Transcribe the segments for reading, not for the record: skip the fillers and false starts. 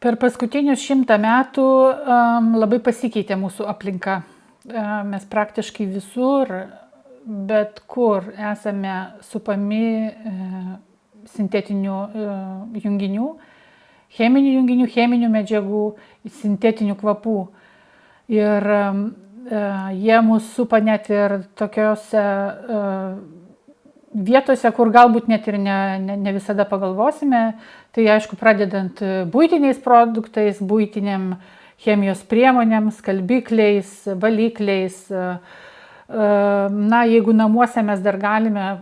Per paskutinius 100 metų labai pasikeitė mūsų aplinka. Mes praktiškai visur, bet kur esame supami sintetinių junginių, cheminių medžiagų, sintetinių kvapų. Ir jie mus supa net ir tokiose vietose, kur galbūt net ir ne visada pagalvosime. Tai aišku, pradedant buitiniais produktais, buitiniam chemijos priemonėm, skalbikliais, valikliais. Jeigu namuose mes dar galime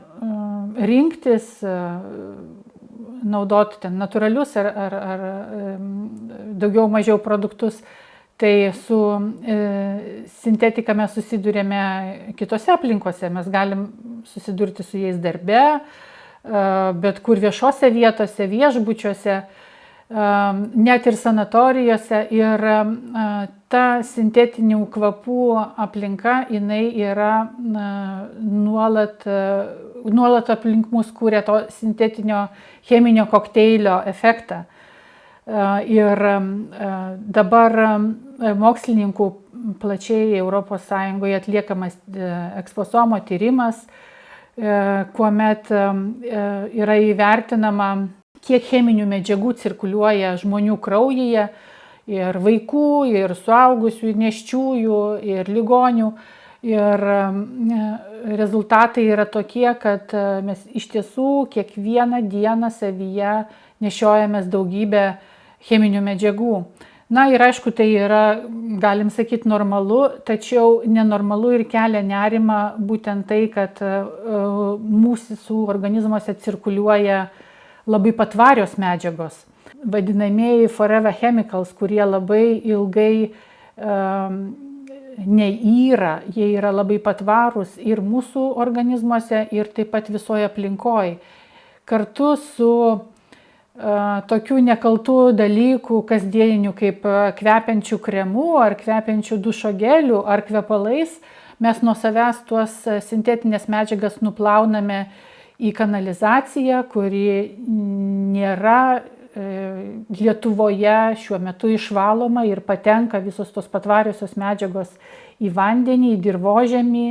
rinktis, naudoti ten natūralius ar daugiau mažiau produktus, tai su sintetika mes susidurėme kitose aplinkose. Mes galim susidurti su jais darbe, bet kur viešose vietose, viešbučiuose, net ir sanatorijose. Ir ta sintetinių kvapų aplinka, jinai yra nuolat aplink mus kūrė to sintetinio cheminio kokteilio efektą. Ir dabar mokslininkų plačiai Europos Sąjungoje atliekamas eksposomo tyrimas, kuomet yra įvertinama, kiek cheminių medžiagų cirkuliuoja žmonių kraujyje, ir vaikų, ir suaugusių, ir nėščiųjų, ir ligonių. Ir rezultatai yra tokie, kad mes iš tiesų kiekvieną dieną savyje nešiojamės daugybę cheminių medžiagų. Ir aišku, tai yra, galim sakyti, normalu, tačiau nenormalu ir kelia nerimą būtent tai, kad mūsų organizmuose cirkuliuoja labai patvarios medžiagos. Vadinamieji forever chemicals, kurie labai ilgai neįra, jie yra labai patvarūs ir mūsų organizmuose, ir taip pat visoje aplinkoje. Kartu su tokių nekaltų dalykų kasdieninių kaip kvepiančių kremų ar kvepiančių dušo gelių ar kvepalais, mes nuo savęs tuos sintetinės medžiagas nuplauname į kanalizaciją, kuri nėra Lietuvoje šiuo metu išvaloma, ir patenka visos tos patvariosios medžiagos į vandenį, į dirvožemį.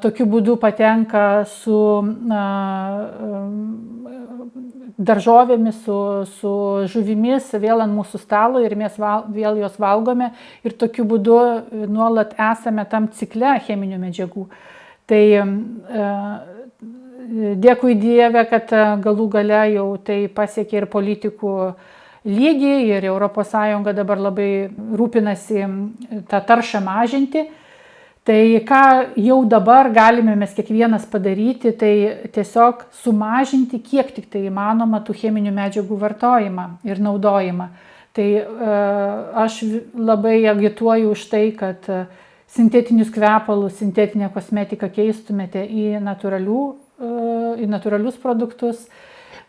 Tokiu būdu patenka su daržovėmis, su žuvimis vėl ant mūsų stalo, ir mes vėl jos valgome, ir tokiu būdu nuolat esame tam cikle cheminių medžiagų. Tai dėkui Dieve, kad galų gale jau tai pasiekė ir politikų lygį, ir Europos Sąjunga dabar labai rūpinasi tą taršą mažinti. Tai ką jau dabar galime mes kiekvienas padaryti, tai tiesiog sumažinti kiek tik tai įmanoma tų cheminių medžiagų vartojimą ir naudojimą. Tai aš labai agituoju už tai, kad sintetinius kvepalus, sintetinę kosmetiką keistumėte į natūralius produktus,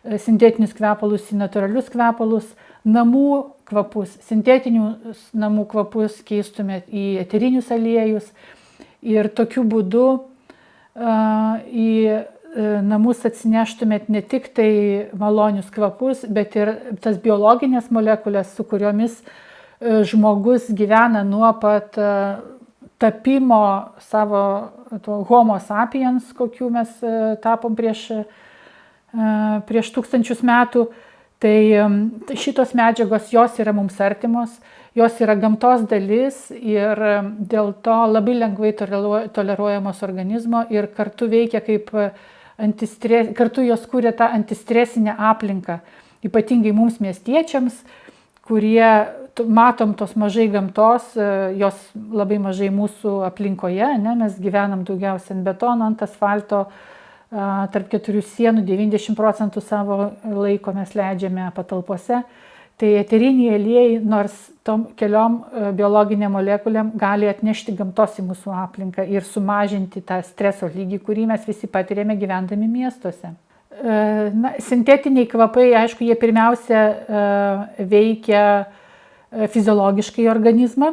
sintetinius kvepalus į natūralius kvepalus, namų kvapus, sintetinius namų kvapus keistumėte į eterinius aliejus. Ir tokiu būdu į namus atsineštumėt ne tik tai malonius kvapus, bet ir tas biologinės molekulės, su kuriomis žmogus gyvena nuo pat tapimo savo homo sapiens, kokių mes tapom prieš 1000 metų. Tai šitos medžiagos, jos yra mums artimos, jos yra gamtos dalis, ir dėl to labai lengvai toleruojamos organizmo, ir kartu veikia kaip kartu jos kūrė tą antistresinę aplinką, ypatingai mums miestiečiams, kurie matom tos mažai gamtos, jos labai mažai mūsų aplinkoje, mes gyvenam daugiausiai ant betono, ant asfalto, tarp 4 sienų, 90% savo laiko mes leidžiame patalpose. Tai eteriniai aliejai, nors tom keliom biologiniam molekulėm, gali atnešti gamtos į mūsų aplinką ir sumažinti tą streso lygį, kurį mes visi patiriame gyvendami miestuose. Sintetiniai kvapai, aišku, jie pirmiausia veikia fiziologiškai organizmą.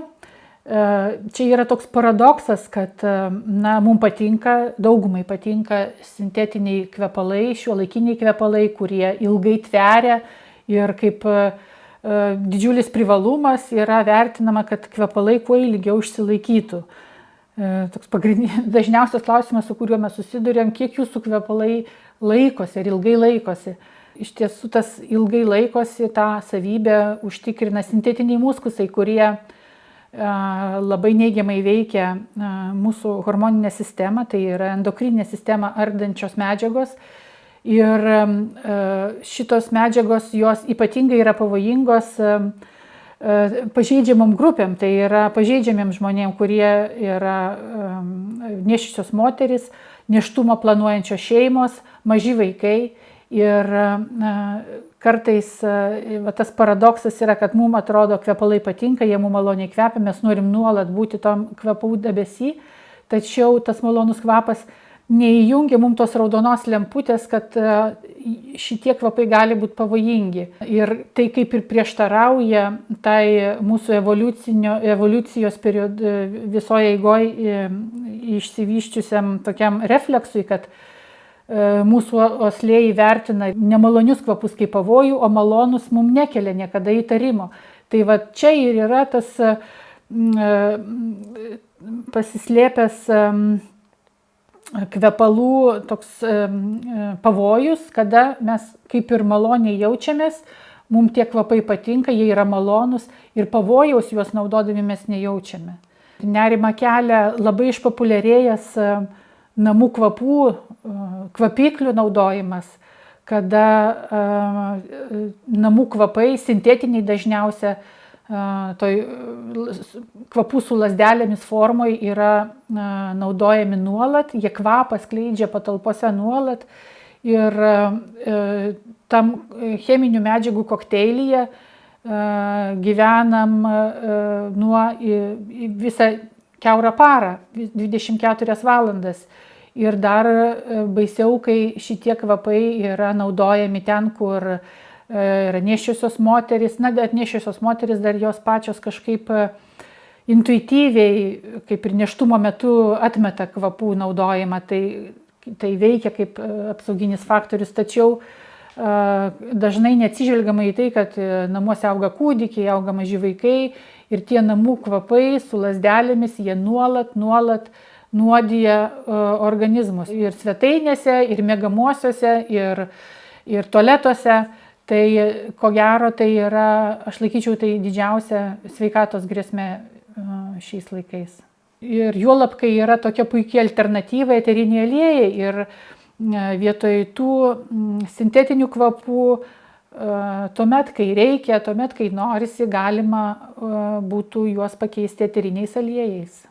Čia yra toks paradoksas, kad mums patinka, daugumai patinka sintetiniai kvepalai, šiuolaikiniai kvepalai, kurie ilgai tveria ir kaip didžiulis privalumas yra vertinama, kad kvepalai kuo ilgiau išsilaikytų. Toks dažniausias klausimas, su kuriuo mes susidurėm, kiek jūsų kvepalai laikosi ir ilgai laikosi. Iš tiesų tas ilgai laikosi, tą savybę užtikrina sintetiniai muskusai, kurie labai neigiamai veikia mūsų hormoninę sistemą, tai yra endokrininę sistemą ardančios medžiagos. Ir šitos medžiagos, jos ypatingai yra pavojingos pažeidžiamom grupėm, tai yra pažeidžiamiem žmonėm, kurie yra nėščios moterys, nėštumą planuojančios šeimos, maži vaikai. Ir kartais tas paradoksas yra, kad mums atrodo kvepalai patinka, jie mums maloniai kvepia, mes norim nuolat būti tom kvepalų debesy, tačiau tas malonus kvapas neįjungia mums tos raudonos lemputės, kad šitie kvapai gali būti pavojingi. Ir tai kaip ir prieštarauja tai mūsų evoliucijos visoje eigoje išsivyščiusiam tokiam refleksui, kad mūsų uoslė įvertina nemalonius kvapus kaip pavojų, o malonus mums nekelia niekada įtarimo. Tai va čia ir yra tas pasislėpęs kvepalų toks pavojus, kada mes kaip ir maloniai jaučiamės, mums tie kvapai patinka, jie yra malonus ir pavojaus juos naudodami mes nejaučiame. Nerimą kelia labai išpopuliarėjęs namų kvapų, kvapiklių naudojimas, kada namų kvapai, sintetiniai dažniausia, kvapų su lazdelėmis formoje yra naudojami nuolat, jie kvapą skleidžia patalpose nuolat ir tam cheminių medžiagų kokteilyje gyvenam nuo visą kiaurą parą, 24 valandas. Ir dar baisiau, kai šitie kvapai yra naudojami ten, kur yra nėščiosios moterys, bet nėščiosios moterys dar jos pačios kažkaip intuityviai, kaip ir nėštumo metu atmeta kvapų naudojimą, tai veikia kaip apsauginis faktorius, tačiau dažnai neatsižvelgiama į tai, kad namuose auga kūdikiai, auga maži vaikai ir tie namų kvapai su lazdelėmis, jie nuolat nuodija organizmus ir svetainėse, ir miegamuosiuose, ir tualetuose. Tai ko gero, tai yra, aš laikyčiau, tai didžiausia sveikatos grėsmė šiais laikais. Ir juolab, kai yra tokia puikia alternatyva eteriniai aliejai ir vietoj tų sintetinių kvapų, tuomet, kai reikia, tuomet, kai norisi, galima būtų juos pakeisti eteriniais aliejais.